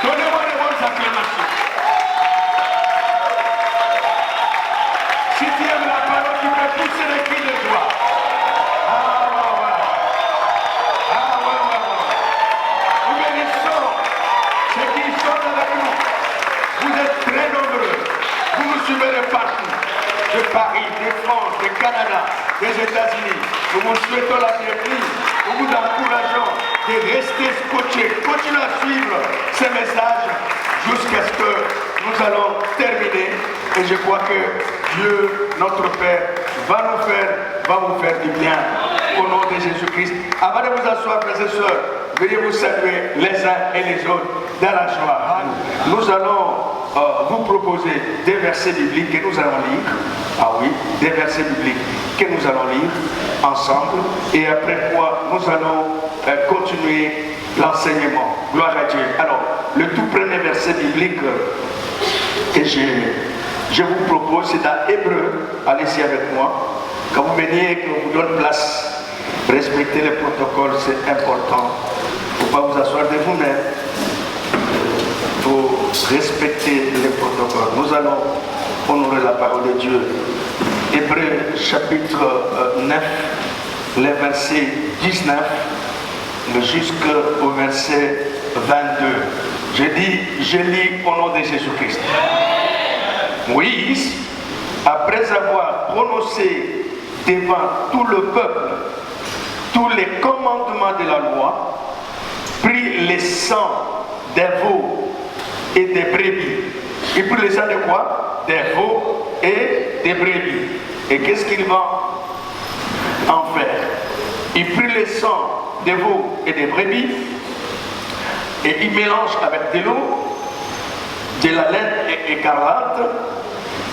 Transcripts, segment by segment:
Donnez-moi de bonnes acclamations. Si tu aimes la parole, tu peux pousser les cris de joie. Ah ouais. Nous bénissons ceux qui sont avec nous. Vous êtes très nombreux. Vous nous suivez de partout. De Paris, de France, de Canada, des États-Unis. Nous vous souhaitons la bienvenue. Nous vous encourageons de rester scotchés. Continuez à suivre ces messages jusqu'à ce que nous allons terminer. Et je crois que Dieu, notre Père, va vous faire du bien au nom de Jésus-Christ. Avant de vous asseoir, frères et sœurs, veuillez vous saluer les uns et les autres dans la joie. Nous allons vous proposer des versets bibliques que nous allons lire. Ah oui, des versets bibliques que nous allons lire ensemble. Et après quoi, nous allons continuer l'enseignement. Gloire à Dieu. Alors, le tout premier verset biblique que je vous propose, c'est dans Hébreu. Allez-y avec moi. Quand vous veniez et qu'on vous donne place, respectez les protocoles, c'est important. Il ne faut pas vous asseoir de vous-même. Il faut respecter les protocoles. Nous allons honorer la parole de Dieu. Hébreu chapitre 9, les versets 19 jusqu'au verset 22. Je lis au nom de Jésus-Christ. Moïse, après avoir prononcé devant tout le peuple tous les commandements de la loi, prit les sangs des veaux et des brebis. Il prit les sangs de quoi? Des veaux et des brebis. Et qu'est-ce qu'il va en faire? Il prit les sangs des veaux et des brebis et il mélange avec de l'eau, de la laine écarlate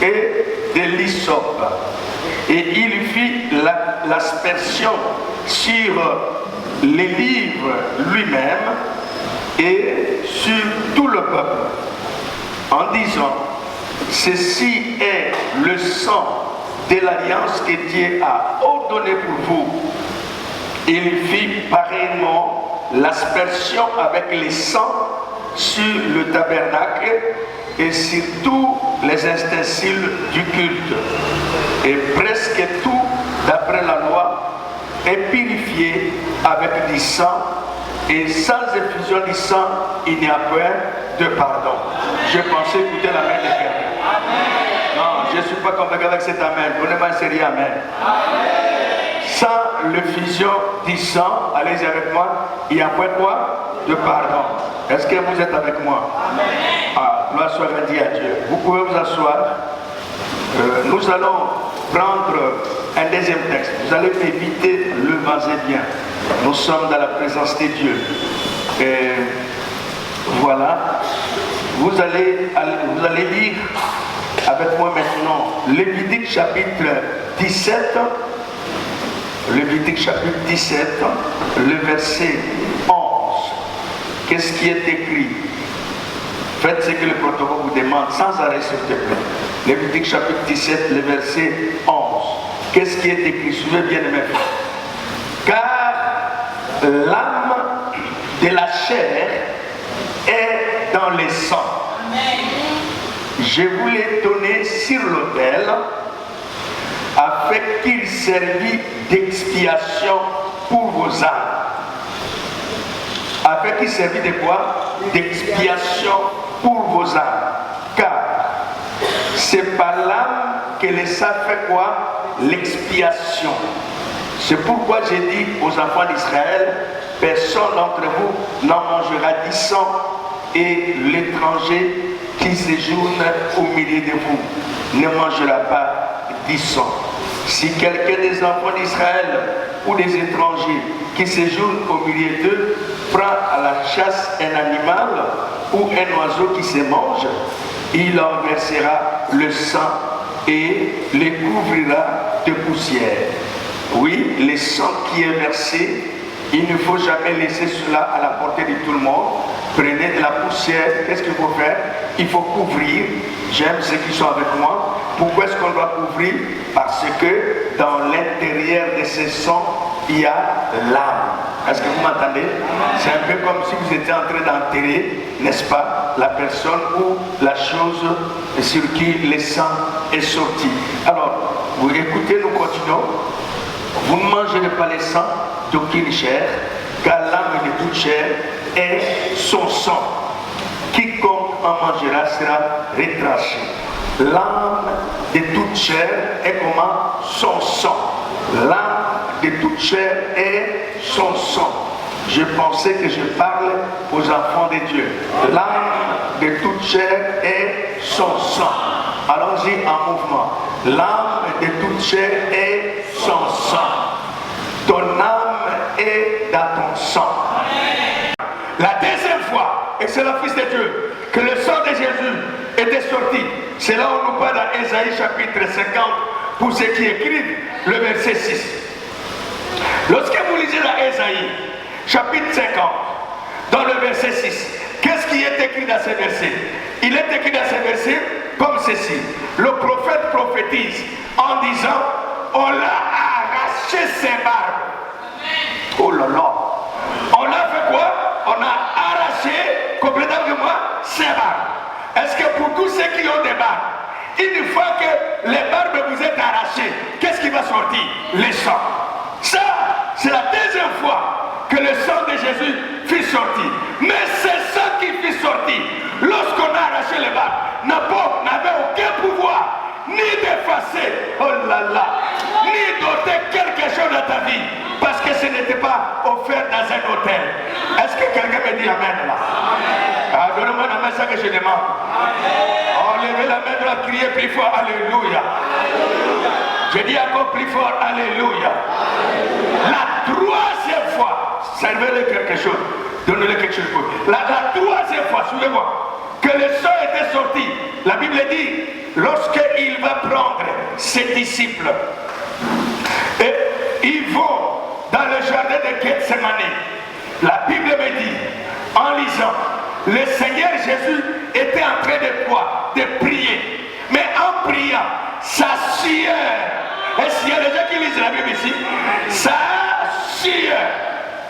et de l'hysope. Et il fit l'aspersion sur les livres lui-même et sur tout le peuple, en disant: ceci est le sang de l'alliance que Dieu a ordonné pour vous. Il fit pareillement l'aspersion avec les sangs sur le tabernacle et sur tous les ustensiles du culte. Et presque tout, d'après la loi, est purifié avec du sang, et sans effusion du sang, il n'y a point de pardon. Je pensais écouter la main de quelqu'un. Non, je ne suis pas convaincu avec cet amen. Donnez-moi un sérieux amen. Sans l'effusion du sang, allez-y avec moi, il n'y a point quoi? De pardon. Est-ce que vous êtes avec moi? Ah, gloire soit rendue à Dieu. Vous pouvez vous asseoir. Nous allons prendre un deuxième texte. Vous allez m'éviter le va-et-vient. Nous sommes dans la présence de Dieu. Et voilà. Vous allez lire avec moi maintenant Lévitique chapitre 17. Lévitique chapitre 17, le verset 11. Qu'est-ce qui est écrit? Faites ce que le protocole vous demande sans arrêt, s'il te plaît. Lévitique chapitre 17, le verset 11. Qu'est-ce qui est écrit? Suivez bien mes frères. Car l'âme de la chair est dans les sangs. Je vous l'ai donné sur l'autel afin qu'il servit d'expiation pour vos âmes. Afin qu'il servit de quoi? D'expiation pour vos âmes. Car c'est par l'âme que les saints fait quoi? L'expiation. C'est pourquoi j'ai dit aux enfants d'Israël: personne d'entre vous n'en mangera du sang, et l'étranger qui séjourne au milieu de vous ne mangera pas du sang. Si quelqu'un des enfants d'Israël ou des étrangers qui séjournent au milieu d'eux prend à la chasse un animal ou un oiseau qui se mange, il en versera le sang et les couvrira de poussière. Oui, le sang qui est versé, il ne faut jamais laisser cela à la portée de tout le monde. Prenez de la poussière, qu'est-ce qu'il faut faire? Il faut couvrir. J'aime ceux qui sont avec moi. Pourquoi est-ce qu'on doit couvrir? Parce que dans l'intérieur de ce sang, il y a l'âme. Est-ce que vous m'entendez? C'est un peu comme si vous étiez en train d'enterrer, n'est-ce pas, la personne ou la chose sur qui le sang est sorti. Alors, vous écoutez, nous continuons. Vous ne mangerez pas le sang d'aucune chair, car l'âme de toute chair est son sang. Quiconque en mangera sera retranché. L'âme de toute chair est comment? Son sang. L'âme de toute chair est son sang. Je pensais que je parle aux enfants de Dieu. L'âme de toute chair est son sang. Allons-y en mouvement. L'âme de toute chair est son sang. Ton âme est dans ton sang. La deuxième fois, et c'est le Fils de Dieu, que le sang de Jésus était sorti. C'est là où on nous parle dans Ésaïe chapitre 50, pour ceux qui écrivent le verset 6. Lorsque vous lisez dans Ésaïe chapitre 50, dans le verset 6, qu'est-ce qui est écrit dans ce verset? Il est écrit dans ce verset comme ceci. Le prophète prophétise en disant, on l'a arraché ses barbes. Oh là là. On a fait quoi? On a arraché complètement de moi ses barbes. Est-ce que pour tous ceux qui ont des barbes, une fois que les barbes vous êtes arrachées, qu'est-ce qui va sortir? Le sang. Ça, c'est la deuxième fois que le sang de Jésus fut sorti. Mais c'est ça qui fut sorti lorsqu'on a arraché les barbes n'avait aucun pouvoir ni d'effacer, oh là là, ni d'ôter quelque chose dans ta vie, parce que ce n'était pas offert dans un hôtel. Est-ce que quelqu'un me dit amen là? Ah, donne-moi la main, ça que je demande. Oh, levez la main, doit crier plus fort, alléluia. Je dis encore plus fort, alléluia. La troisième fois, servez-le quelque chose, donnez-le quelque chose. La troisième fois, suivez-moi, que le sang était sorti, la Bible dit, lorsqu'il va prendre ses disciples, et ils vont dans le jardin de Gethsemane, la Bible me dit, en lisant, le Seigneur Jésus était en train de quoi? De prier. Mais en priant, sa sueur, est-ce qu'il y a des gens qui lisent la Bible ici? Sa sueur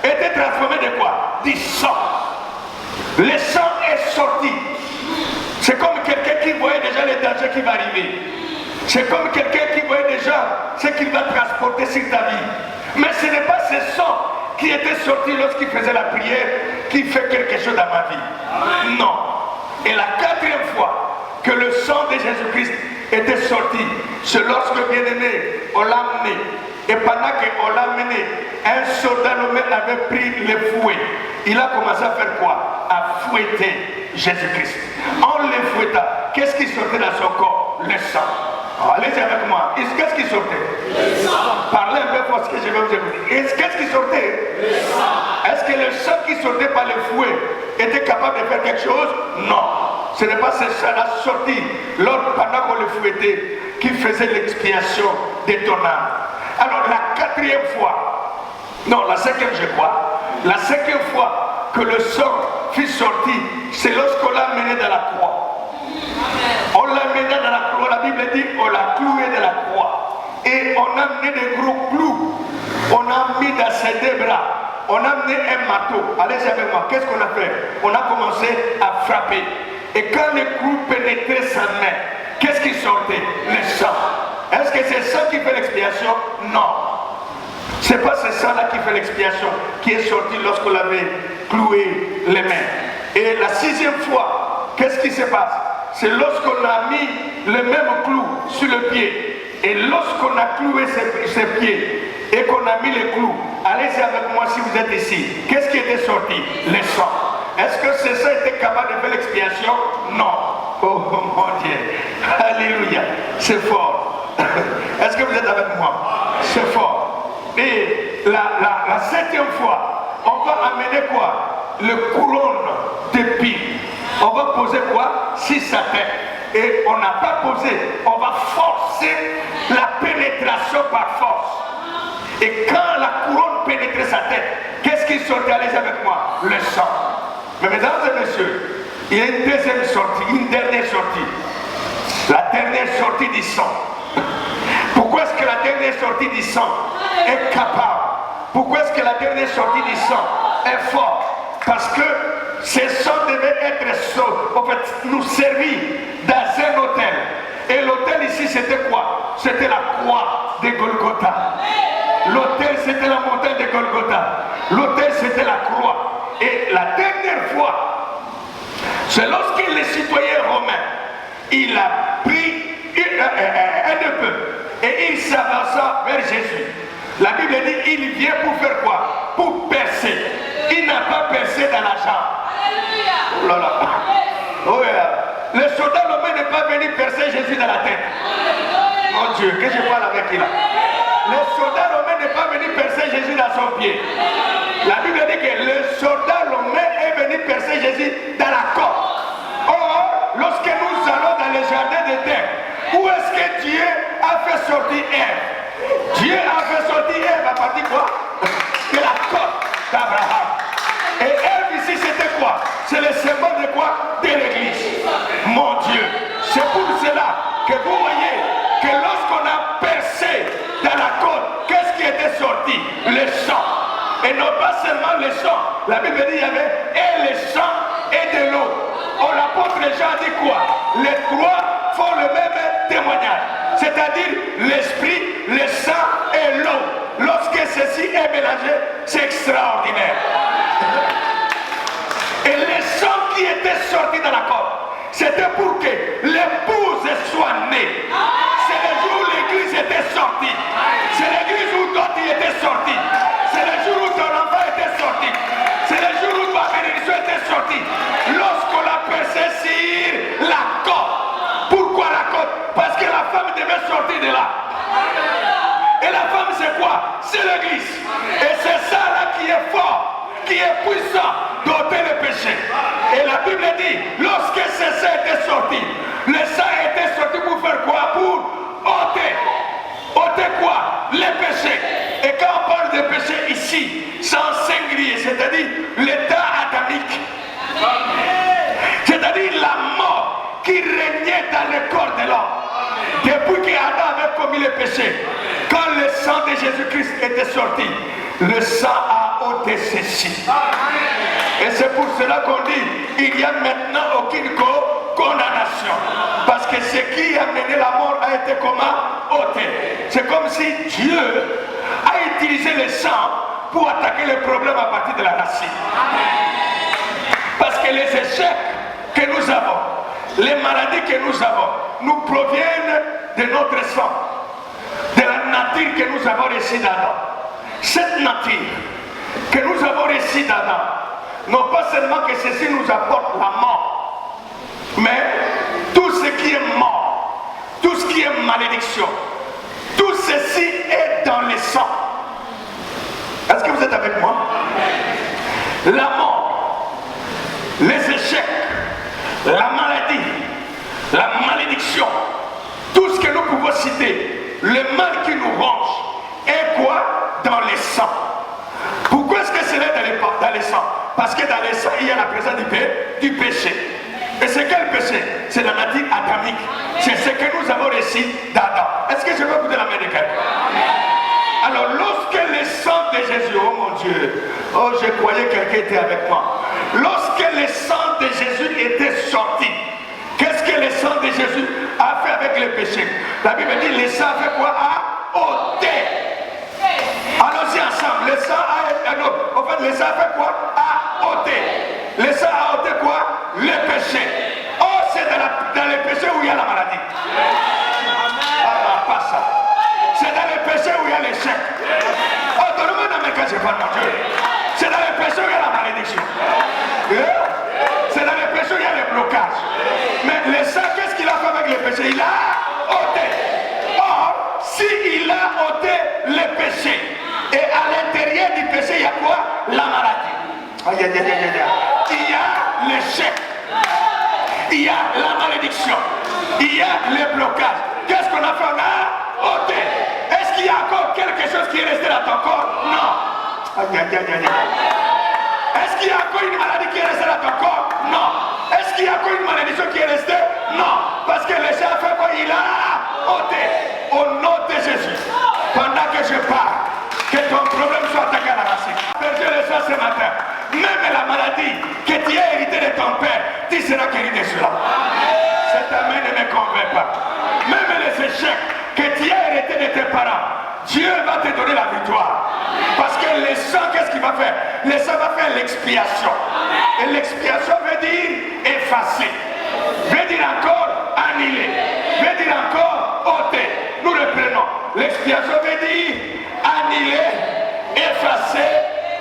était transformée de quoi? Du sang. Le sang est sorti. C'est comme quelqu'un qui voyait déjà les dangers qui vont arriver. C'est comme quelqu'un qui voyait déjà ce qu'il va transporter sur ta vie. Mais ce n'est pas ce sang qui était sorti lorsqu'il faisait la prière qui fait quelque chose dans ma vie. Non. Et la quatrième fois que le sang de Jésus-Christ était sorti, c'est lorsque bien-aimé, on l'a amené. Et pendant qu'on l'a amené, un soldat nommé avait pris le fouet. Il a commencé à faire quoi? À fouetter Jésus-Christ. En le fouettant, qu'est-ce qui sortait dans son corps? Le sang. Allez-y avec moi. Qu'est-ce qui sortait? Le sang. Parlez un peu pour ce que je vais vous dire. Qu'est-ce qui sortait? Le sang. Est-ce que le sang qui sortait par le fouet était capable de faire quelque chose? Non. Ce n'est pas ce sang-là sorti pendant qu'on le fouettait qui faisait l'expiation de ton âme. Alors la quatrième fois, non la cinquième je crois, la cinquième fois que le sang fut sorti, c'est lorsqu'on l'a amené dans la croix. On l'a amené dans la croix, la Bible dit on l'a cloué dans la croix. Et on a amené des gros clous, on a mis dans ses deux bras, on a amené un marteau. Allez-y avec moi, qu'est-ce qu'on a fait? On a commencé à frapper. Et quand le clou pénétrait sa main, qu'est-ce qui sortait? Le sang. Est-ce que c'est ça qui fait l'expiation? Non. C'est pas ce sang-là qui fait l'expiation, qui est sorti lorsqu'on l'avait cloué les mains. Et la sixième fois, qu'est-ce qui se passe? C'est lorsqu'on a mis le même clou sur le pied. Et lorsqu'on a cloué ses pieds et qu'on a mis les clous, allez-y avec moi si vous êtes ici. Qu'est-ce qui était sorti? Le sang. Est-ce que c'est ça était capable de faire l'expiation? Non. Oh mon Dieu. Alléluia. C'est fort. Est-ce que vous êtes avec moi? C'est fort. Et la septième fois, on va amener quoi? Le couronne d'épines. On va poser quoi? Sur sa tête. Et on n'a pas posé. On va forcer la pénétration par force. Et quand la couronne pénétrait sa tête, qu'est-ce qui sortait? Allez avec moi. Le sang. Mais mesdames et messieurs, il y a une deuxième sortie, une dernière sortie. La dernière sortie du sang. Pourquoi est-ce que la dernière sortie du sang est capable Pourquoi est-ce que la dernière sortie du sang est forte? Parce que ce sang devait être en fait, nous servir dans un hôtel. Et l'hôtel ici, c'était quoi? C'était la croix de Golgotha. L'hôtel, c'était la montagne de Golgotha. L'hôtel, c'était la croix. Et la dernière fois, c'est lorsque les citoyens romains, il a pris un peu et il s'avança vers Jésus. La Bible dit, il vient pour faire quoi? Pour percer. Il n'a pas percé dans la jambe. Oh là là. Oh yeah. Le soldat romain n'est pas venu percer Jésus dans la tête. Mon Dieu, que je parle avec lui là. Le soldat romain n'est pas venu percer Jésus dans son pied. La Bible dit que le soldat romain est venu percer Jésus dans la côte. Or, lorsque nous allons dans le jardin d'Éden, où est-ce que Dieu a fait sortir Ève? Dieu a fait sortir Ève à partir de quoi? De la côte d'Abraham. Et Ève ici c'était quoi? C'est le symbole de quoi? De l'église. Mon Dieu, c'est pour cela que vous voyez que lorsqu'on a percé dans la côte, qu'est-ce qui était sorti? Le sang. Et non pas seulement le sang. La Bible dit qu'il y avait et le sang et de l'eau. Oh, l'apôtre Jean dit quoi? Les trois font le même témoignage. C'est-à-dire l'esprit, le sang et l'eau. Lorsque ceci est mélangé, c'est extraordinaire. Et le sang qui était sorti dans la côte, c'était pour que l'épouse soit née. C'est le jour où l'église était sortie. C'est l'église où toi tu étais sorti. C'est le jour où ton enfant était sorti. C'est le jour où ta bénédiction était sortie. Lorsqu'on l'a percé sur la côte. Pourquoi la côte? Parce que la femme devait sortir de là. Et la femme c'est quoi? C'est l'église. Et c'est ça là qui est fort, qui est puissant d'ôter le péché. Et la Bible dit, lorsque ce sang était sorti, le sang était sorti pour faire quoi? Pour ôter. Ôter quoi? Les péchés. Et quand on parle de péché ici, c'est en singulier, c'est-à-dire l'état adamique. C'est-à-dire la mort qui régnait dans le corps de l'homme. Depuis qu'Adam avait commis le péché, quand le sang de Jésus-Christ était sorti, le sang a ôté ceci. Et c'est pour cela qu'on dit, il n'y a maintenant aucune condamnation. Parce que ce qui a mené la mort a été comment? Ôté. C'est comme si Dieu a utilisé le sang pour attaquer le problème à partir de la racine. Parce que les échecs que nous avons, les maladies que nous avons, nous proviennent de notre sang, de la nature que nous avons reçue d'Adam. Cette nature que nous avons reçue d'Adam, non pas seulement que ceci nous apporte la mort, mais tout ce qui est mort, tout ce qui est malédiction, tout ceci est dans le sang. Est-ce que vous êtes avec moi? La mort, les échecs, la maladie, la malédiction, tout ce que nous pouvons citer, le mal qui nous ronge, est quoi? Dans le sang. Pourquoi est-ce que c'est là dans le sang? Parce que dans le sang, il y a la présence du péché. Et c'est quel péché? C'est la nature adamique. C'est ce que nous avons reçu d'Adam. Est-ce que je peux vous donner la main de quelqu'un? Alors, lorsque le sang de Jésus, oh mon Dieu, oh je croyais que quelqu'un était avec moi. Lorsque le sang de Jésus était sorti, qu'est-ce que le sang de Jésus a fait avec le péché? La Bible dit, le sang a fait quoi? A ôté. Allons-y ensemble. Le sang a, en fait, le sang a fait quoi? A ôté. Le sang a ôté quoi? Le péché. Oh, c'est dans le péché où il y a la maladie. Ah, pas ça. C'est dans le péché où il y a l'échec. Oh, donne-moi dans mes cas, je parle, mon Dieu. C'est dans le péché où il y a la malédiction. C'est dans le péché où il y a le blocage. Mais le sang, qu'est-ce qu'il a fait avec le péché? Il a ôté. Or, s'il a ôté le péché, et à l'intérieur du péché, il y a quoi? La maladie. Aïe, aïe, aïe, aïe, aïe. Il y a l'échec. Il y a la malédiction. Il y a le blocage. Qu'est-ce qu'on a fait? On a ôté. Est-ce qu'il y a encore quelque chose qui est resté dans ton corps? Non. Aïe, aïe, aïe, aïe. Est-ce qu'il y a encore une maladie qui est restée dans ton corps? Non. Est-ce qu'il y a encore une malédiction qui est restée? Non. Parce que le Seigneur a fait quoi? Il a ôté. Au nom de Jésus. Pendant que je parle, Que ton problème soit attaqué à la racine. Berger le soir ce matin. Même la maladie que tu as héritée de ton père, tu seras guéri de cela. Cet amen ne me convainc pas. Même les échecs que tu as hérités de tes parents, Dieu va te donner la victoire. Parce que le sang, qu'est-ce qu'il va faire? Le sang va faire l'expiation. Et l'expiation veut dire effacer. Veut dire encore annuler. Veut dire encore ôter. Nous reprenons. L'expiation veut dire annuler, effacer,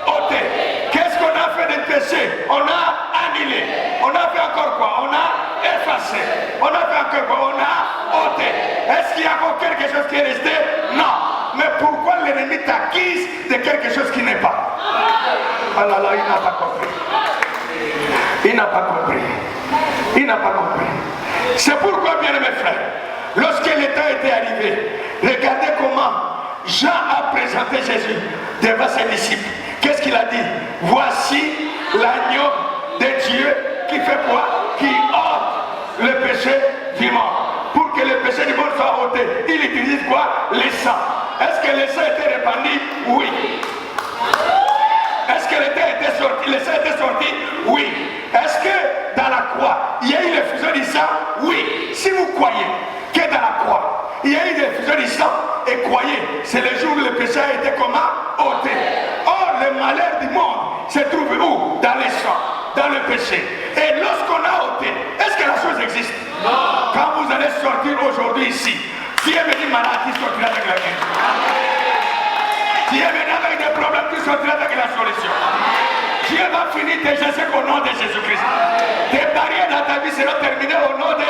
ôter. Qu'est-ce qu'on a fait de péché? On a annulé. On a fait encore quoi? On a effacé. On a fait encore quoi? On a ôté. Est-ce qu'il y a encore quelque chose qui est resté? Non. Mais pourquoi l'ennemi t'accuse de quelque chose qui n'est pas? Ah là là, il n'a pas compris. Il n'a pas compris. Il n'a pas compris. C'est pourquoi, bien mes frères, lorsque le temps était arrivé, regardez comment Jean a présenté Jésus devant ses disciples. Qu'est-ce qu'il a dit? Voici l'agneau de Dieu qui fait quoi? Qui ôte le péché du monde. Pour que le péché du monde soit ôté, il utilise quoi? Le sang. Est-ce que le sang était répandu? Oui. Est-ce que le sang était sorti? Oui. Est-ce que dans la croix, il y a eu l'effusion du sang? Oui. Si vous croyez que dans la croix, il y a eu l'effusion du sang, et croyez, c'est le jour où le péché a été comment? Ôté. Or, le malheur du monde se trouve où? Dans le sang, dans le péché. Et lorsqu'on a ôté, est-ce que la chose existe? Non. Quand vous allez sortir aujourd'hui ici, si est venu malade, tu sortiras avec la guérison. Si est venu avec des problèmes, tu sortiras avec la solution. Dieu va finir tes échecs au nom de Jésus-Christ. Tes barrières dans ta vie seront terminées au nom de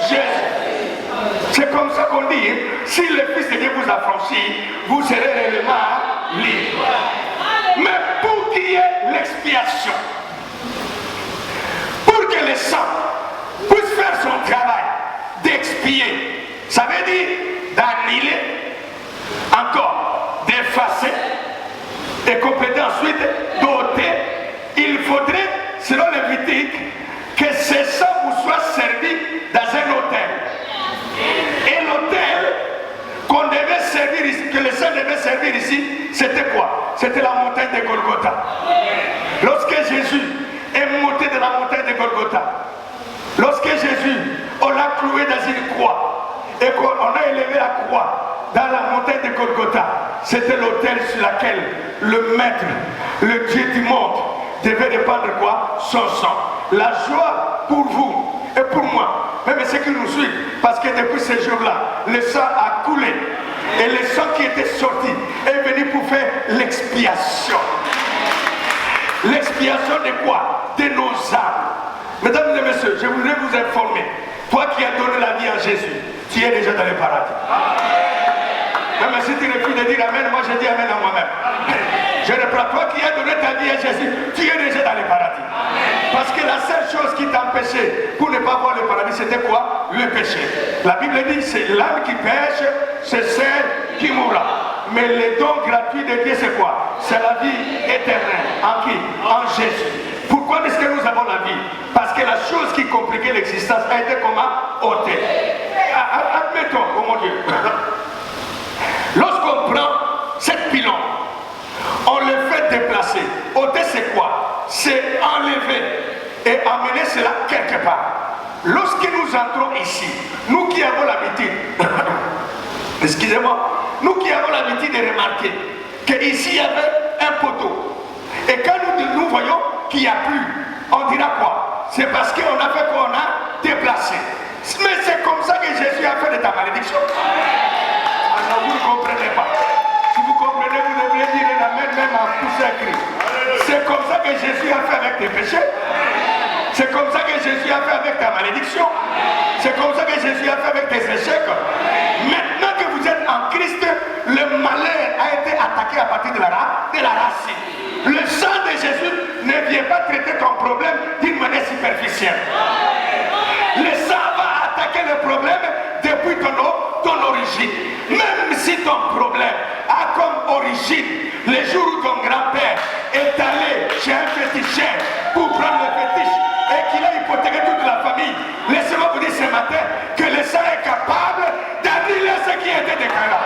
Jésus. C'est comme ça qu'on dit, si le Fils de Dieu vous affranchit, vous serez réellement libre. Mais pour qu'il y ait l'expiation, pour que le sang puisse faire son travail d'expier, ça veut dire d'annuler, encore d'effacer, et compléter ensuite d'ôter, il faudrait, selon Lévitique, que ce sang vous soit servi dans un autel. Et l'autel qu'on devait servir ici, que le sang devait servir ici, c'était quoi? C'était la montagne de Golgotha. Lorsque Jésus est monté de la montagne de Golgotha, lorsque Jésus, on l'a cloué dans une croix, et qu'on a élevé la croix dans la montagne de Golgotha, c'était l'autel sur lequel le maître, le Dieu du monde, devait répandre quoi? Son sang. La joie pour vous et pour moi, même ceux qui nous suivent, parce que depuis ce jour-là, le sang a coulé. Et le sang qui était sorti est venu pour faire l'expiation. L'expiation de quoi? De nos âmes. Mesdames et messieurs, je voudrais vous informer, toi qui as donné la vie à Jésus, tu es déjà dans le paradis. Même si tu refuses de dire Amen, moi je dis Amen à moi-même. Je reprends, toi qui as donné ta vie à Jésus, tu es déjà dans le paradis. Parce que la seule chose qui t'empêchait pour ne pas voir le paradis, c'était quoi? Le péché. La Bible dit, c'est l'âme qui pêche, c'est celle qui mourra. Mais le don gratuit de Dieu, c'est quoi? C'est la vie éternelle. En qui? En Jésus. Pourquoi est-ce que nous avons la vie? Parce que la chose qui compliquait l'existence a été comment? Ôtée. Admettons, oh mon Dieu, lorsqu'on prend cette pilon, on le fait déplacer. Ôter, c'est quoi? C'est enlever et amener cela quelque part. Lorsque nous entrons ici, nous qui avons l'habitude, excusez-moi, nous qui avons l'habitude de remarquer qu'ici il y avait un poteau. Et quand nous voyons qu'il n'y a plus, on dira quoi? C'est parce qu'on a fait quoi? On a déplacé. Mais c'est comme ça que Jésus a fait de ta malédiction. Alors vous ne comprenez pas. Si vous comprenez, vous devriez dire Amen même en poussant un cri. C'est comme ça que Jésus a fait avec tes péchés. C'est comme ça que Jésus a fait avec ta malédiction. C'est comme ça que Jésus a fait avec tes échecs. Maintenant que vous êtes en Christ, le malheur a été attaqué à partir de la racine. Le sang de Jésus ne vient pas traiter ton problème d'une manière superficielle. Le sang va attaquer le problème depuis ton origine. Même si ton problème a comme origine le jour où ton grand-père est allé chez un féticheur pour prendre le fétiche et qu'il a hypothéqué toute la famille, laissez-moi vous dire ce matin que le sang est capable d'annuler ce qui était déclaré.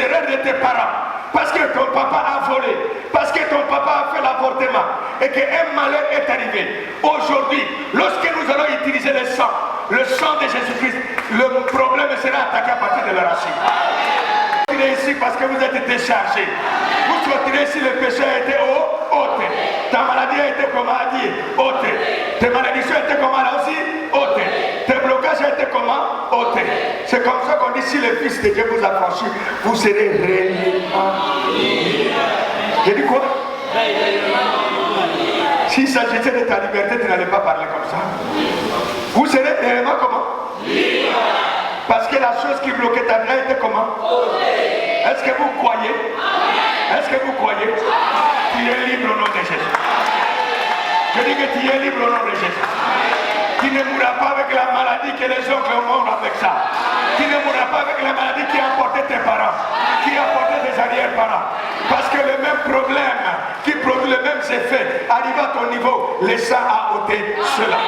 les erreurs de tes parents, parce que ton papa a volé, parce que ton papa a fait l'avortement et qu'un malheur est arrivé. Aujourd'hui, lorsque nous allons utiliser le sang de Jésus-Christ, le problème sera attaqué à partir de la racine. Vous sortirez ici parce que vous êtes déchargé. Vous sortirez ici, le péché a été ôté. Ta maladie a été comment a dit ôté. Tes malédictions étaient comment là aussi ôté. Tes blocages étaient comment ôté. C'est comme ça qu'on dit, si le Fils de Dieu vous a franchi, vous serez réellement. J'ai dit quoi? S'il s'agissait de ta liberté, tu n'allais pas parler comme ça. Vous serez réellement comment? Parce que la chose qui bloquait ta vie était comment? Est-ce que vous croyez? Est-ce que vous croyez? Tu es libre au nom de Jésus. Je dis que tu es libre au nom de Jésus. Tu ne mourras pas avec la maladie que les gens mourent avec ça. Tu ne mourras pas avec la maladie qui a porté tes parents, qui a porté tes arrière-parents. Parce que le même problème qui produit les mêmes effets arrive à ton niveau. Le sang a ôté cela.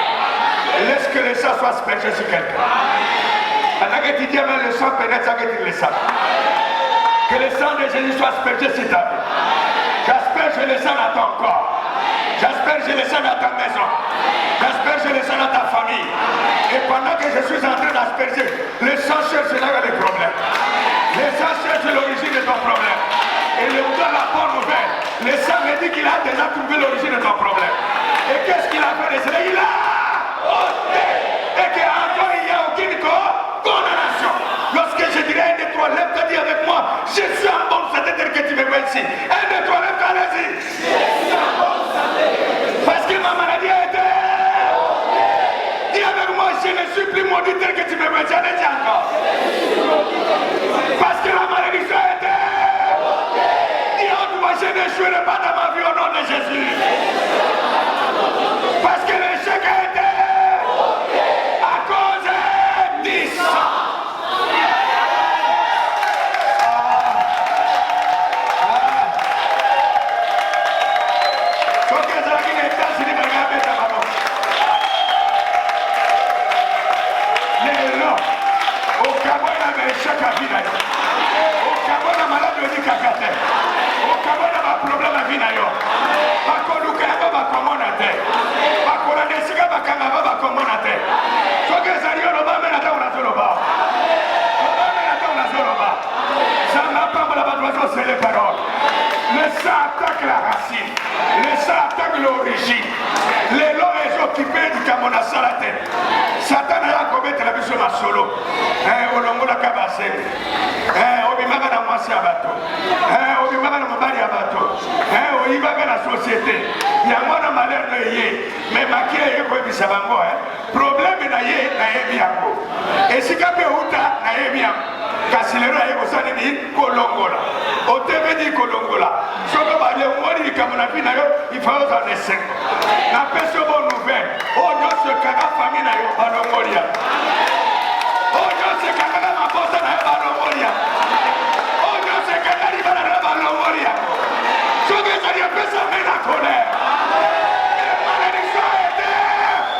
Laisse que le sang soit aspergé sur quelqu'un. Pendant que tu dis, mais le sang pénètre sans que tu le saches. Que le sang de Jésus soit aspergé sur ta vie. J'asperge le sang dans ton corps. J'asperge le sang dans ta maison. J'asperge le sang dans ta famille. Et pendant que je suis en train d'asperger, le sang cherche là les problèmes. Le sang cherche l'origine de ton problème. Et le donne la bonne nouvelle. Le sang me dit qu'il a déjà trouvé l'origine de ton problème. Et qu'est-ce qu'il a fait de cela? Il a ôté. Et qu'encore il n'y a aucune condamnation. Lorsque je dirais 1, 2, 3, lève-toi, dis avec moi, je suis en bonne santé tel que tu me vois ici. 1, 2, 3, lève-toi, allez-y. Je suis en bonne santé. Parce que ma maladie a été. Dis avec moi, je ne suis plus maudit tel que tu me vois ici. Allez-y encore. Parce que la malédiction a été. Dis autrement, je n'échouerai pas dans ma vie au nom de Jésus. Parce que l'échec a été. À cause du sang. C'est les paroles. Le sang attaque la racine. Le sang attaque l'origine. Les lois sont occupés du Camona Salate. Satan a commettre la mission à solo. Olongola Kabase. Obimaga na mwasi abato. Obimaga na mobali abato. Oyibaga na société. Yango na malheur na ye. Mais makia ye ko ebisa bango. Problème na ye yango. Esika pe uta na ye yango. Kasi lero aye kosani ni kolongola. Otebe di kolongola. Soko bale mwori likamona pina yo ifao za nesengo. Na peso bonne nouvelle. Oh nyonso kaka famille na yo balongolia. Oh nyonso kaka na mabosa na yo balongolia. Oh nyonso kaka libana na yo balongolia. Soko ezali pesa mena colère. Et malédiction a été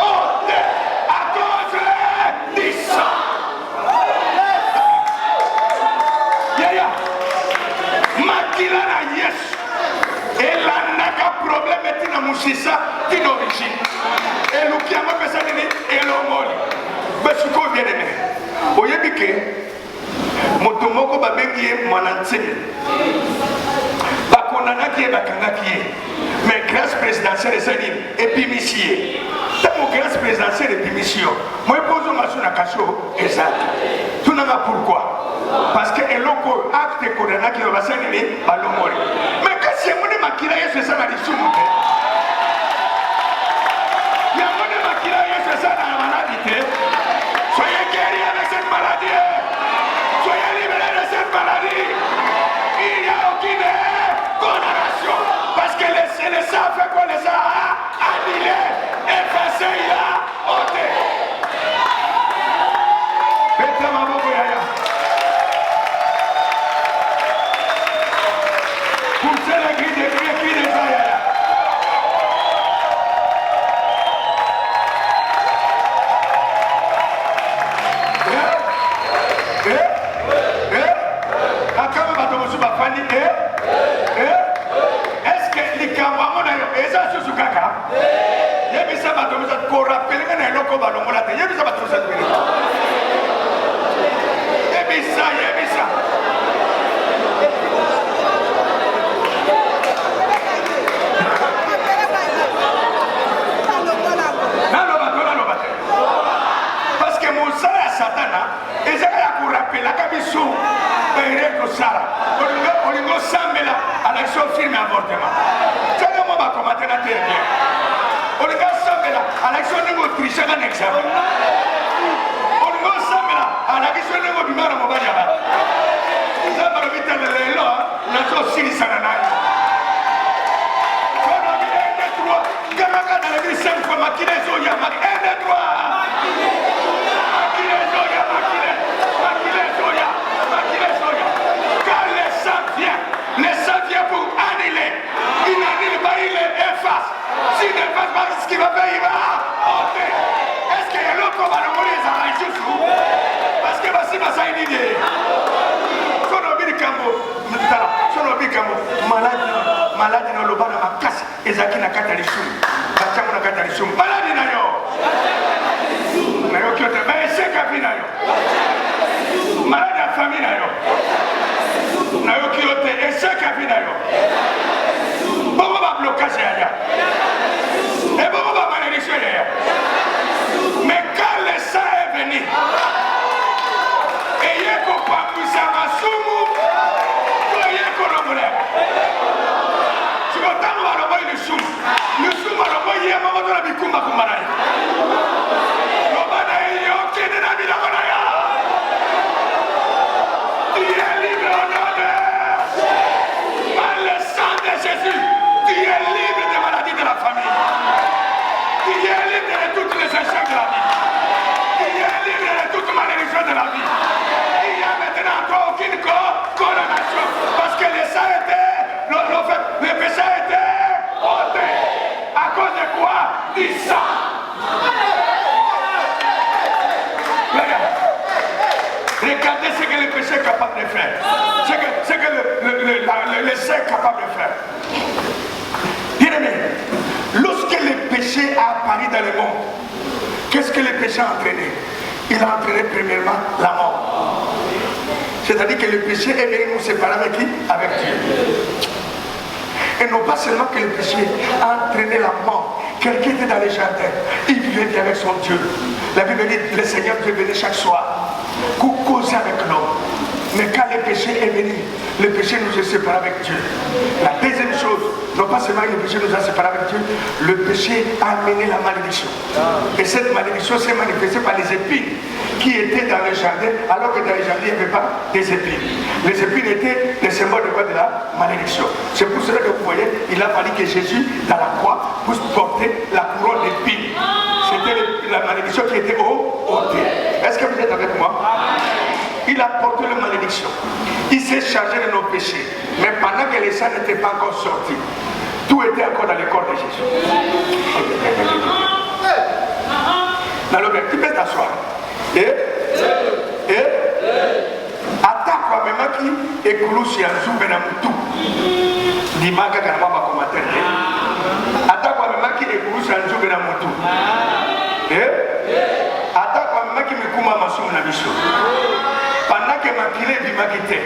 ôtée à cause du sang. Makila na Yesu. Et la naka problème est une moussissa d'une origine. Et le qui a ma personne est l'homole. Mais ce qu'on vient de dire. Au yébike, motomoko babengi mwanantsemi. Bakondana qui est bakanga qui est. Mais grâce présidentielle est épimicier. Tant que grâce présidentielle est épimicier. Moi, je pose ma sur la cacho exact. Tout n'a pas pourquoi. Parce que eloko acte kodana qui va s'animer à l'omori. Mais que si mon makila yesu ça na disumuke. Ya mon makila yesu ça na maladie. Soyez guéris avec cette maladie. Soyez libérés de cette maladie. Il n'y a aucune condamnation. Parce que le sang fait quoi? Le sang a annulé, effacé, il a ôté. Bête ma bobo yaya. Poussez les cris des aïe. Est-ce que les camarades ont été sur Kaka? Il y a des gens qui ont rappelé que les gens qui ont été il y a des gens qui ont parce que mon salaire Satana, et j'ai rappelé la commission, on lui a à l'action firme avortement. C'est le moment comment tu as bien. On lui a à l'action de notre tricher un examen. On lui a à l'action de notre bimar à Mobaya. Nous avons vu le lélo, nous avons aussi Sanana. On a vu un des trois, Gamaka dans l'église sainte comme Akilezo Yamak, un des trois. Les sang vient pour annuler. Il n'annule pas, il les efface. S'il n'efface pas, ce qu'il va faire, il va ôter. Est-ce qu'il y a l'autre qui va le mourir dans la justice? Parce que voici ma sainte idée. Son obi Kambo, malade dans le bas de ma casse. Ezaki na katalisum. Bachango na katalisum. Malade na yo. Na yo kyote. Mais c'est kapi na yo. Malade à famille na yo. Na yo kyote. Et c'est kapi na yo. Bobo va blocage ya. Et bobo va malédiction ya. Mais quand le sang est venu, et yeko pamusa masumu, toi yeko lomole. Tu vas t'envoyer le boy de soum. Le soum va le boy hier, maman de la bikumba kumbanaï. Lomanaï yoke de la vida manaya. Tu es libre au nom de par le sang de Jésus. Tu es libre des maladies de la famille. Tu es libre de toutes les échecs de la vie. Tu es libre de toute malédiction de la vie. Il n'y a maintenant toi aucune condamnation. Parce que le sang était, le péché était ôté. À cause de quoi? Du sang. Regardez ce que le péché est capable de faire. Ce que le sang est capable de faire. Bien aimé, lorsque le péché a apparu dans le monde, qu'est-ce que le péché a entraîné? Il a entraîné premièrement la mort. C'est-à-dire que le péché est venu nous séparer avec qui? Avec Dieu. Et non pas seulement que le péché a entraîné la mort. Quelqu'un était dans les jardins, il vivait bien avec son Dieu. La Bible dit, le Seigneur Dieu venait chaque soir pour causer avec l'homme. Mais quand le péché est venu, le péché nous a séparés avec Dieu. La deuxième chose, non pas seulement que le péché nous a séparés avec Dieu, le péché a amené la malédiction. Et cette malédiction s'est manifestée par les épines qui étaient dans le jardin, alors que dans le jardin, il n'y avait pas des épines. Les épines étaient les symboles de quoi? De la malédiction. C'est pour cela que vous voyez, il a fallu que Jésus, dans la croix, puisse porter la couronne d'épines. C'était la malédiction qui était ôtée. Est-ce que vous êtes avec moi? Il a porté la malédiction. Il s'est chargé de nos péchés. Mais pendant que les sang n'étaient pas encore sortis, tout était encore dans le corps de Jésus. Tu peux t'asseoir. Attaque quoi même qui est coulousi à Zoubenamoutou. Dimaga Kanama commentaire. Attaque quoi même qui est coulousi à Zoubenamoutou. Attaque quoi même qui me kouma masou na biso. Pendant que ma pilé bimagité,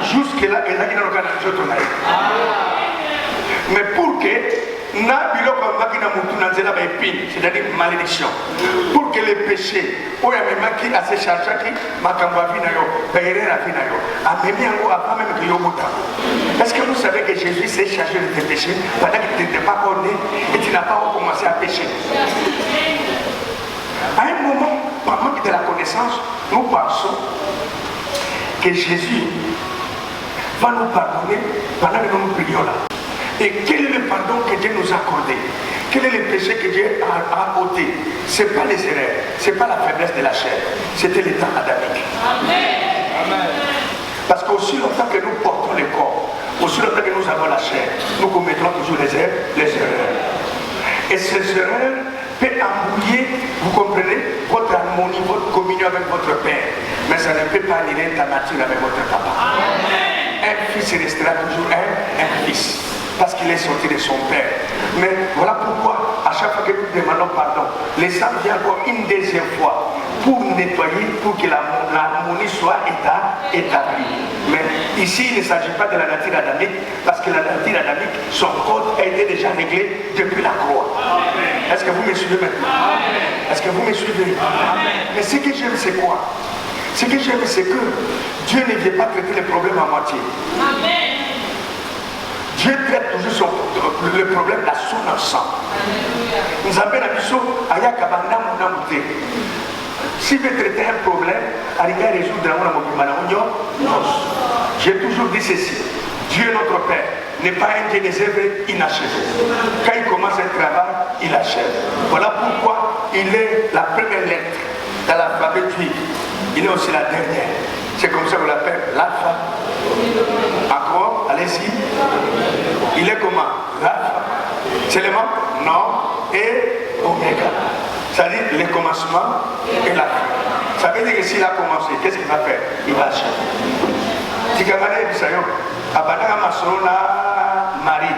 jusque-là, il a dit dans le cas de Jotonaï. Mais pour que, c'est-à-dire malédiction, pour que le péché, est-ce que vous savez que Jésus s'est chargé de tes péchés pendant que tu n'étais pas né et tu n'as pas recommencé à pécher? À un moment, par manque de la connaissance, nous pensons que Jésus va nous pardonner pendant que nous prions là. Et quel est le pardon que Dieu nous a accordé? Quel est le péché que Dieu a ôté? Ce n'est pas les erreurs, ce n'est pas la faiblesse de la chair, c'était l'état adamique. Amen. Parce qu'aussi longtemps que nous portons le corps, aussi longtemps que nous avons la chair, nous commettrons toujours les erreurs. Et ces erreurs peuvent embrouiller, vous comprenez, votre harmonie, votre communion avec votre Père. Mais ça ne peut pas annuler ta nature avec votre papa. Amen. fils restera toujours un fils. Parce qu'il est sorti de son père. Mais voilà pourquoi, à chaque fois que nous demandons pardon, les sang vient encore une deuxième fois pour nettoyer, pour que l'harmonie soit établie. Mais ici, il ne s'agit pas de la nature adamique, parce que la nature adamique, son code a été déjà réglé depuis la croix. Est-ce que vous me suivez maintenant? Est-ce que vous me suivez? Mais ce que j'aime, c'est quoi? Ce que j'aime, c'est que Dieu ne vient pas traiter les problèmes à moitié. Amen. Dieu traite toujours le problème de son sang. Nous avons si vous traitez un problème, arrivez à résoudre un j'ai toujours dit ceci. Dieu notre Père n'est pas un Dieu des œuvres inachevées. Quand il commence un travail, il achève. Voilà pourquoi il est la première lettre dans l'alphabet juif. Il est aussi la dernière. C'est comme ça qu'on l'appelle l'alpha. Encore, allez-y. Il est comment? L'alpha. C'est le nom? Non. Et oméga. Ça veut dire le commencement et la fin. Ça veut dire que s'il a commencé, qu'est-ce qu'il va faire? Il va achever. Si quelqu'un dit ça, Abadaka Masona Marie.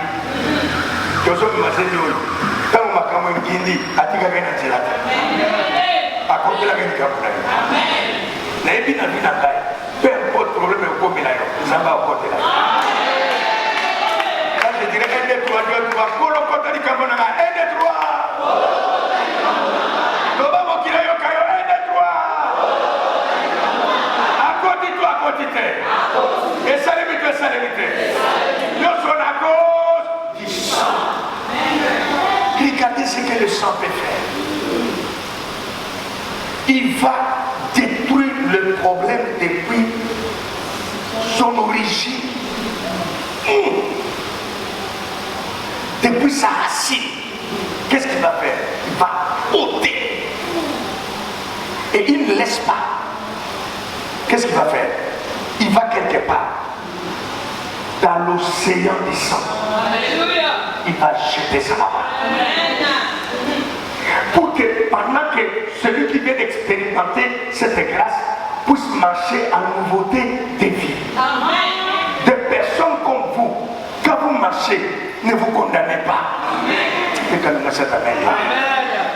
Tozo Mazeli. Quand on m'a comme un guindi, Atika Benazela. À côté de la Benazela. N'ayez pas vu peu importe le problème au côté là, ça va au côté là. Quand je dirais 1, 2, 3, 2, 3, pour le côté du Cameroun, 1, 2, 3. L'Obama qui l'a eu, 1, 2, 3. À côté de toi, à côté de toi. Et ça limite. Nous sommes à cause du sang. Regardez ce que le sang peut faire. Il va détruire le problème depuis son origine. Depuis sa racine. Qu'est-ce qu'il va faire? Il va ôter. Et il ne laisse pas. Qu'est-ce qu'il va faire? Il va quelque part dans l'océan du sang. Il va jeter ça là-bas. Pour que pendant que celui qui vient d'expérimenter cette grâce puisse marcher en nouveauté de vie. Des personnes comme vous, quand vous marchez, ne vous condamnez pas.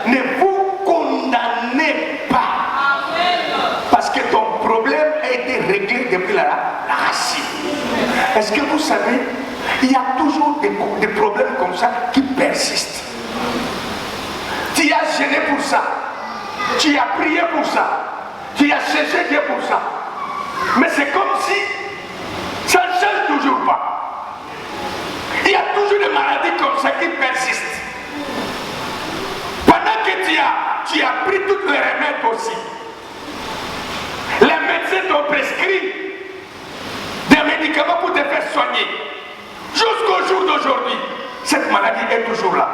Ne vous condamnez pas. Parce que ton problème a été réglé depuis la racine. Est-ce que vous savez, il y a toujours des problèmes comme ça qui persistent. Tu as gêné pour ça. Tu as prié pour ça. Tu as cherché Dieu pour ça. Mais c'est comme si ça ne change toujours pas. Il y a toujours des maladies comme ça qui persistent. Pendant que tu as pris tous les remèdes aussi. Les médecins t'ont prescrit des médicaments pour te faire soigner. Jusqu'au jour d'aujourd'hui, cette maladie est toujours là.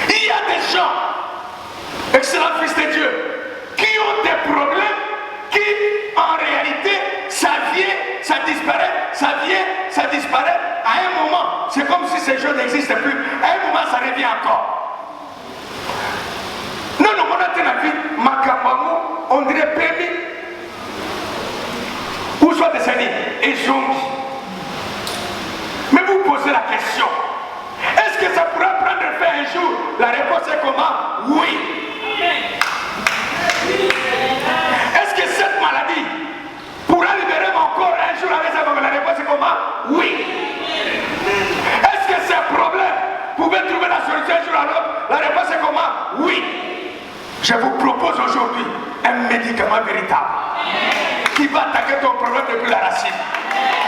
Il y a des gens, excellents fils de Dieu, qui ont des problèmes qui, en réalité, ça vient, ça disparaît, ça vient, ça disparaît. À un moment, c'est comme si ces choses n'existaient plus. À un moment, ça revient encore. Non, on a été la vie, Makambamo, on dirait permis. Où soit des années, et Zongi. Mais vous posez la question. Est-ce que ça pourra prendre fin un jour? La réponse est comment? Oui. Est-ce que cette maladie pourra libérer mon corps un jour avec ça? La réponse est comment? Oui. Est-ce que ces problèmes pouvaient trouver la solution un jour à l'autre? La réponse est comment? Oui. Je vous propose aujourd'hui un médicament véritable qui va attaquer ton problème depuis la racine.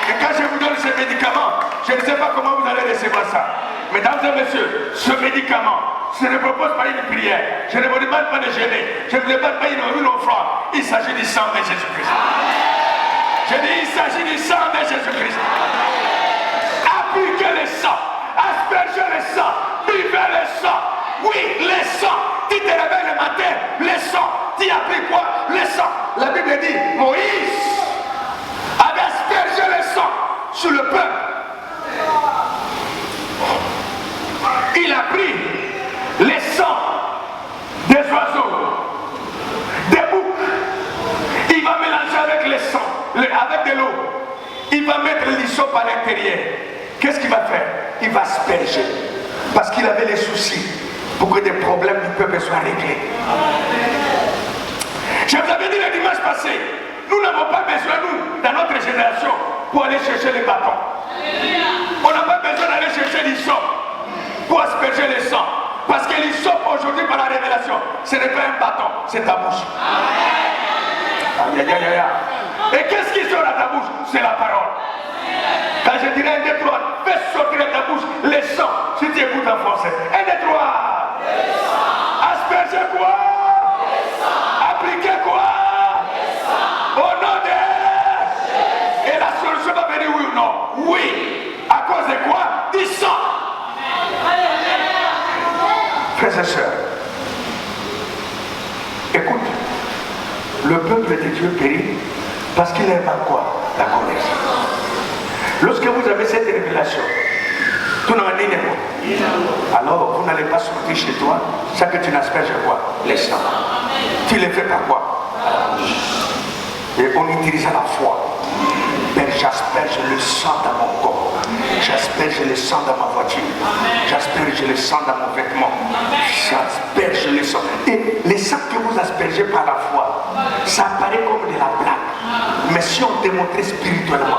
Et quand je vous donne ce médicament, je ne sais pas comment vous allez recevoir ça. Mesdames et messieurs, ce médicament, je ne propose pas une prière. Je ne vous demande pas de jeûner. Je ne vous demande pas une offrande. Il s'agit du sang de Jésus-Christ. Je dis, il s'agit du sang de Jésus-Christ. Appliquez le sang. Aspergez le sang. Buvez le sang. Oui, le sang. Tu te réveilles le matin, le sang. Tu appliques quoi? Le sang. La Bible dit, Moïse avait aspergé le sang sur le peuple. Il a pris les sangs des oiseaux, des boucs. Il va mélanger avec le sang, avec de l'eau. il va mettre l'hysope à l'intérieur. Qu'est-ce qu'il va faire? Il va asperger. Parce qu'il avait les soucis pour que des problèmes du peuple soient réglés. Je vous avais dit le dimanche passé, nous n'avons pas besoin, nous, dans notre génération, pour aller chercher les bâtons. On n'a pas besoin d'aller chercher l'hysope pour asperger le sang. Parce que l'hysope aujourd'hui, par la révélation, ce n'est pas un bâton, c'est ta bouche. Aïe, aïe, aïe, aïe. Et qu'est-ce qui sort à ta bouche? C'est la parole. Quand je dirais 1, 2, 3, fais sortir de ta bouche les sangs. Si tu écoutes en français. 1, 2, 3. Asperger quoi? Appliquer quoi? Au nom de... Et la solution va venir oui ou non? Oui. À cause de quoi? Du sang. Frères et sœurs, écoute, le peuple de Dieu périt parce qu'il aime quoi? La connaissance. Lorsque vous avez cette révélation, tout n'en est pas. Alors vous n'allez pas sortir chez toi sans que tu n'asperges quoi? Les sangs. Tu les fais par quoi? Et on utilise la foi. Père, j'asperge le sang dans mon corps. J'asperge le sang dans ma voiture. J'asperge le sang dans mon vêtement. J'asperge le sang. Et les sang que vous aspergez par la foi, ça paraît comme de la blague. Mais si on démontrait spirituellement,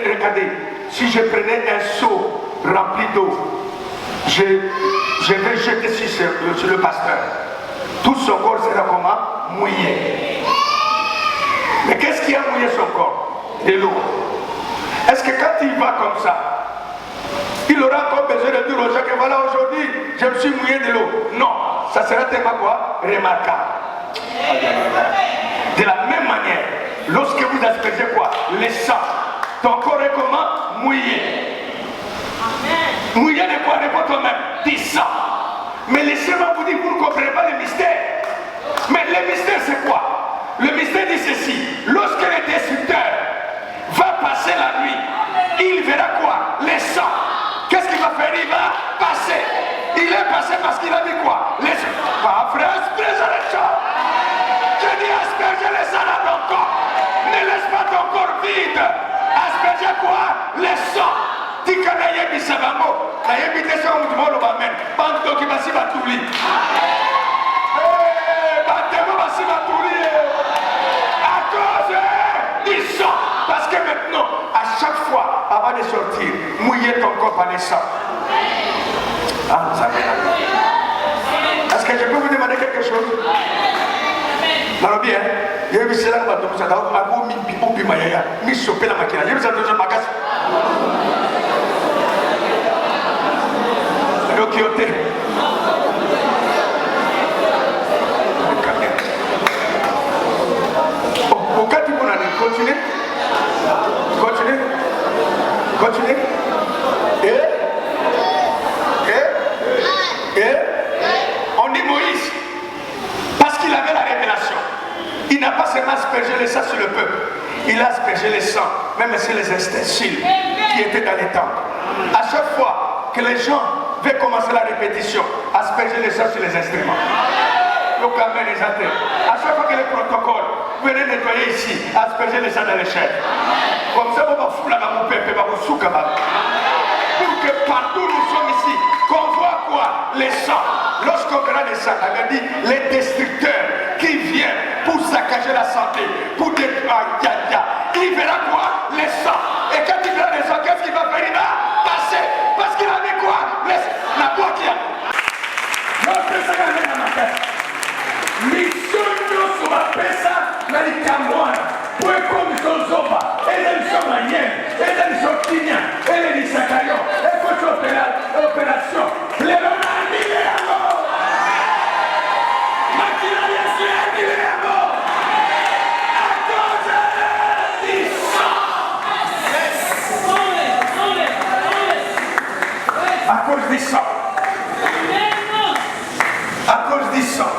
regardez, si je prenais un seau rempli d'eau, je vais jeter sur le pasteur. Tout son corps sera comment? Mouillé. Mais qu'est-ce qui a mouillé son corps? De l'eau. Est-ce que quand il va comme ça, il aura encore besoin de dire aux gens que voilà, aujourd'hui, je me suis mouillé de l'eau? Non, ça sera tellement quoi? Remarquable. De la même manière, lorsque vous aspergez quoi? Les sangs, ton corps est comment? Mouillé. Mouillé de quoi? Réponds toi-même. Du sang. Mais laissez-moi vous dire, vous ne comprenez pas le mystère. Mais le mystère c'est quoi? Le mystère dit ceci: lorsque le destructeur va passer la nuit, il verra quoi? Les sangs. Qu'est-ce qu'il va faire? Il va passer. Il est passé parce qu'il a dit quoi? Les sangs. Pas frère, asperge les sangs. Je dis asperge les sangs dans ton corps. Ne laisse pas ton corps vide. Asperge quoi? Les sangs. Tika na yebi sabamo. Na yebi te sa mutmo lo bamen. Bando ki basi batuli. Batemo basi batuli. À cause du sang. Parce que maintenant, à chaque fois, avant de sortir, mouiller ton corps par les sangs. Ah, ça vient. Est-ce que je peux vous demander quelque chose? Non, bien. Il y a eu cela, il y a eu ça, il y a eu mis choper la machine. Il y a eu ça dans le magasin. Ok, ok. Au cas où on a continué. Continuez. Continuez. Et on dit Moïse, parce qu'il avait la révélation, il n'a pas seulement aspergé le sang sur le peuple, il a aspergé le sang, même sur les ustensiles qui étaient dans les temples. À chaque fois que les gens veulent commencer la répétition, asperger le sang sur les instruments. Donc, amen, les athées. À chaque fois que les protocoles, venez nettoyer ici, asperger le sang dans les chairs. Comme ça, on va foutre la mon peuple, on va souka. Pour que partout nous sommes ici, qu'on voit quoi? Les sangs. Lorsqu'on verra les sangs, on a dit les destructeurs qui viennent pour saccager la santé, pour détruire, il verra quoi? Les sangs. Et quand il verra les sangs, qu'est-ce qu'il va faire? Il va passer. Parce qu'il a dit quoi? La boîte qui a. Notre Seigneur est dans ma tête. Missionno sulla pesa nell'Icamuana, poi come Zoba, e del Somalier, e del Sottigna, e di Zaccario, e questa operazione, le donne liberiamo! Macchinaria si liberiamo! A causa di sang! A causa di sang! A cause du sang,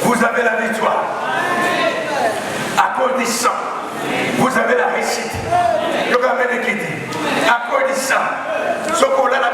vous avez la victoire. À cause du sang, vous avez la réussite. À cause du sang, ce qu'on a la